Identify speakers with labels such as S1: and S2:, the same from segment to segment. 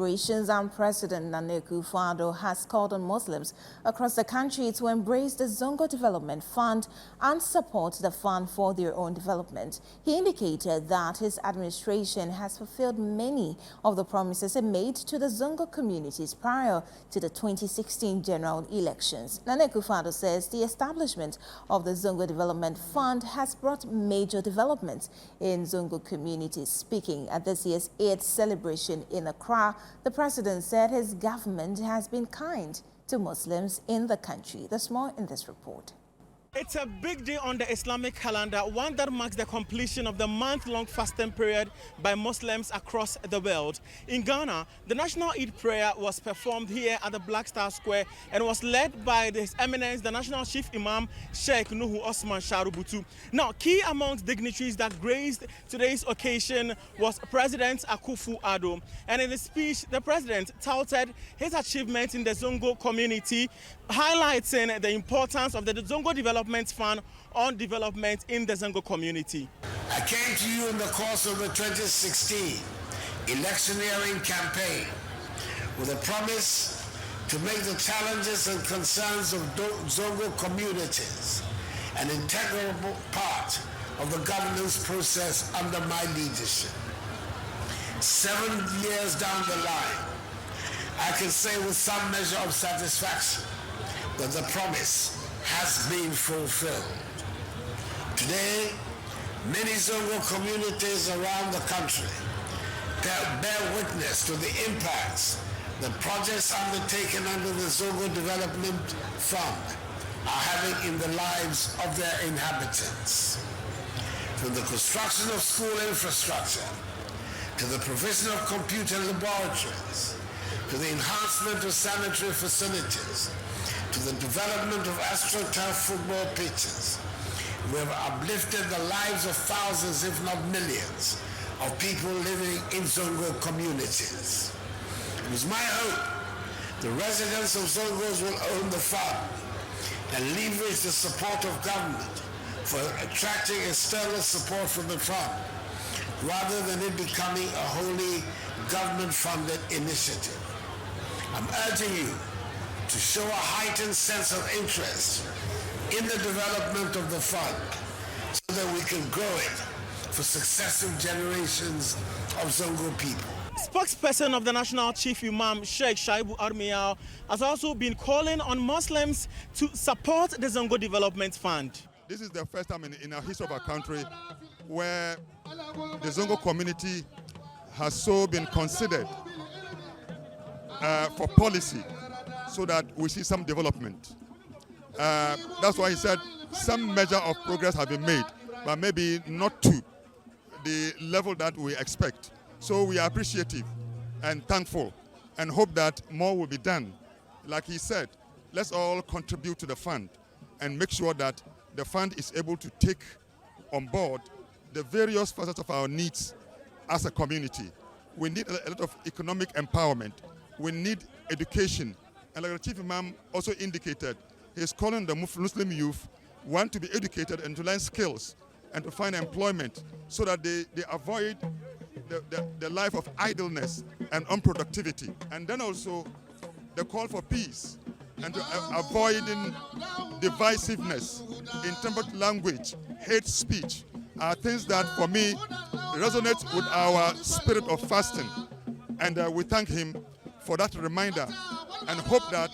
S1: Celebrations and President Akufo-Addo has called on Muslims across the country to embrace the Zongo Development Fund and support the fund for their own development. He indicated that his administration has fulfilled many of the promises it made to the Zongo communities prior to the 2016 general elections. Akufo-Addo says the establishment of the Zongo Development Fund has brought major developments in Zongo communities. Speaking at this year's Eid Celebration in Accra, the president said his government has been kind to Muslims in the country. There's more in this report.
S2: It's a big day on the Islamic calendar, one that marks the completion of the month-long fasting period by Muslims across the world. In Ghana, the National Eid prayer was performed here at the Black Star Square and was led by His Eminence, the National Chief Imam, Sheikh Nuhu Osman Sharubutu. Now, key amongst dignitaries that graced today's occasion was President Akufo-Addo. And in his speech, the president touted his achievements in the Zongo community, highlighting the importance of the Zongo Development Fund on development in the Zongo community.
S3: I came to you in the course of the 2016 electioneering campaign with a promise to make the challenges and concerns of Zongo communities an integral part of the governance process under my leadership. 7 years down the line, I can say with some measure of satisfaction that the promise has been fulfilled. Today, many Zongo communities around the country bear witness to the impacts the projects undertaken under the Zongo Development Fund are having in the lives of their inhabitants. From the construction of school infrastructure, to the provision of computer laboratories, to the enhancement of sanitary facilities, to the development of AstroTurf football pitches, we have uplifted the lives of thousands, if not millions, of people living in Zongo communities. It is my hope the residents of Zongos will own the fund and leverage the support of government for attracting external support from the fund, rather than it becoming a wholly government-funded initiative. I'm urging you to show a heightened sense of interest in the development of the fund so that we can grow it for successive generations of Zongo people.
S2: Spokesperson of the National Chief Imam, Sheikh Shaibu Armiao, has also been calling on Muslims to support the Zongo Development Fund.
S4: This is the first time in our history of our country where the Zongo community has so been considered for policy, so that we see some development. That's why he said some measure of progress have been made, but maybe not to the level that we expect. So we are appreciative and thankful and hope that more will be done. Like he said, let's all contribute to the fund and make sure that the fund is able to take on board the various facets of our needs as a community. We need a lot of economic empowerment. We need education. And like the Chief Imam also indicated, he is calling the Muslim youth, want to be educated and to learn skills and to find employment so that they avoid the life of idleness and unproductivity. And then also the call for peace and to avoiding divisiveness, intemperate language, hate speech are things that for me resonate with our spirit of fasting. And we thank him for that reminder and hope that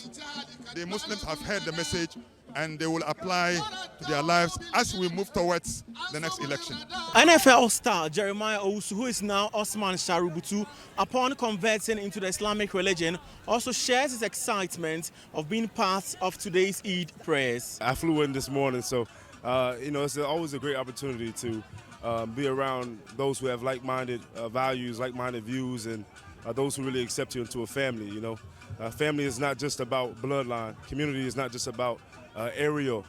S4: the Muslims have heard the message and they will apply to their lives as we move towards the next election.
S2: NFL star Jeremiah Owusu, who is now Osman Sharubutu, upon converting into the Islamic religion, also shares his excitement of being part of today's Eid prayers.
S5: I flew in this morning, so it's always a great opportunity to be around those who have like-minded values, like-minded views, and those who really accept you into a family. Family is not just about bloodline. Community is not just about area,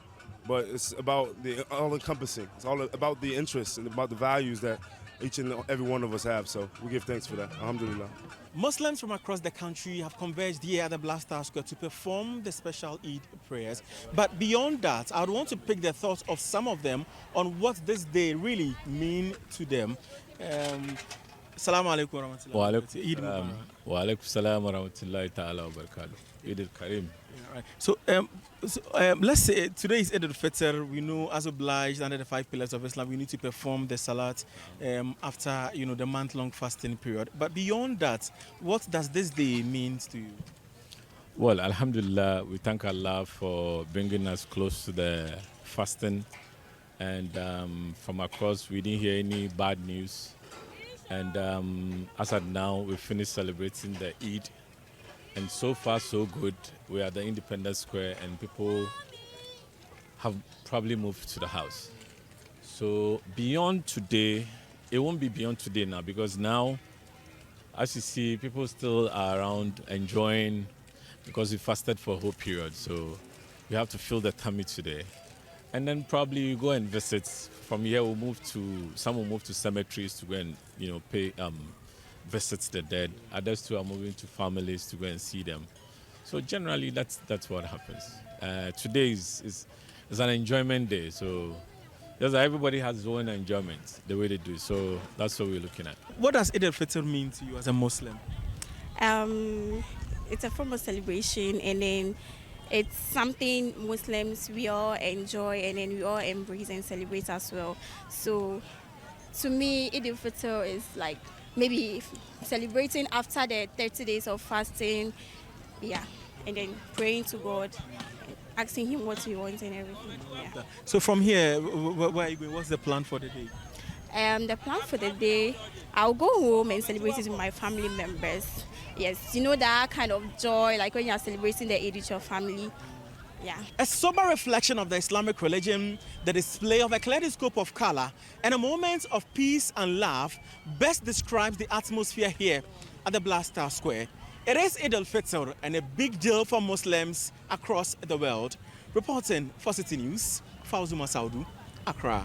S5: but it's about the all-encompassing. It's all about the interests and about the values that each and every one of us have. So we give thanks for that. Alhamdulillah.
S2: Muslims from across the country have converged here at the Black Star Square to perform the special Eid prayers. But beyond that, I would want to pick the thoughts of some of them on what this day really means to them. Assalamu alaikum wa rahmatullahi. Eid Mubarak.
S6: Wa alaikum salam wa rahmatullahi ta'ala wa barakatuh. Eid al-Karim.
S2: Yeah, right. So, let's say today is Eid al-Fitr. We know, as obliged under the 5 pillars of Islam, we need to perform the salat after the month-long fasting period. But beyond that, what does this day mean to you?
S6: Well, alhamdulillah, we thank Allah for bringing us close to the fasting. And from across, we didn't hear any bad news. And as at now, we finished celebrating the Eid. And so far, so good. We are at the Independence Square, and people have probably moved to the house. So beyond today, it won't be beyond today now, because now, as you see, people still are around enjoying, because we fasted for a whole period. So we have to fill the tummy today. And then probably we go and visit. From here, some will move to cemeteries to go and, pay visits the dead. Others too are moving to families to go and see them. So generally, that's what happens. Today is an enjoyment day. So just everybody has his own enjoyment, the way they do. So that's what we're looking at.
S2: What does Eid al-Fitr mean to you as a Muslim?
S7: It's a form of celebration, and then it's something Muslims we all enjoy, and then we all embrace and celebrate as well. So to me, Eid al-Fitr is like maybe celebrating after the 30 days of fasting, and then praying to God, asking Him what we want and everything. Yeah.
S2: So from here, where are you going? What's the plan for the day?
S7: The plan for the day, I'll go home and celebrate it with my family members. Yes, that kind of joy, like when you're celebrating the Eid with your family. Yeah.
S2: A sober reflection of the Islamic religion, the display of a kaleidoscope of color, and a moment of peace and love best describes the atmosphere here at the Blaster Square. It is Eid al-Fitr and a big deal for Muslims across the world. Reporting for Citi News, Fawzuma Saudu, Accra.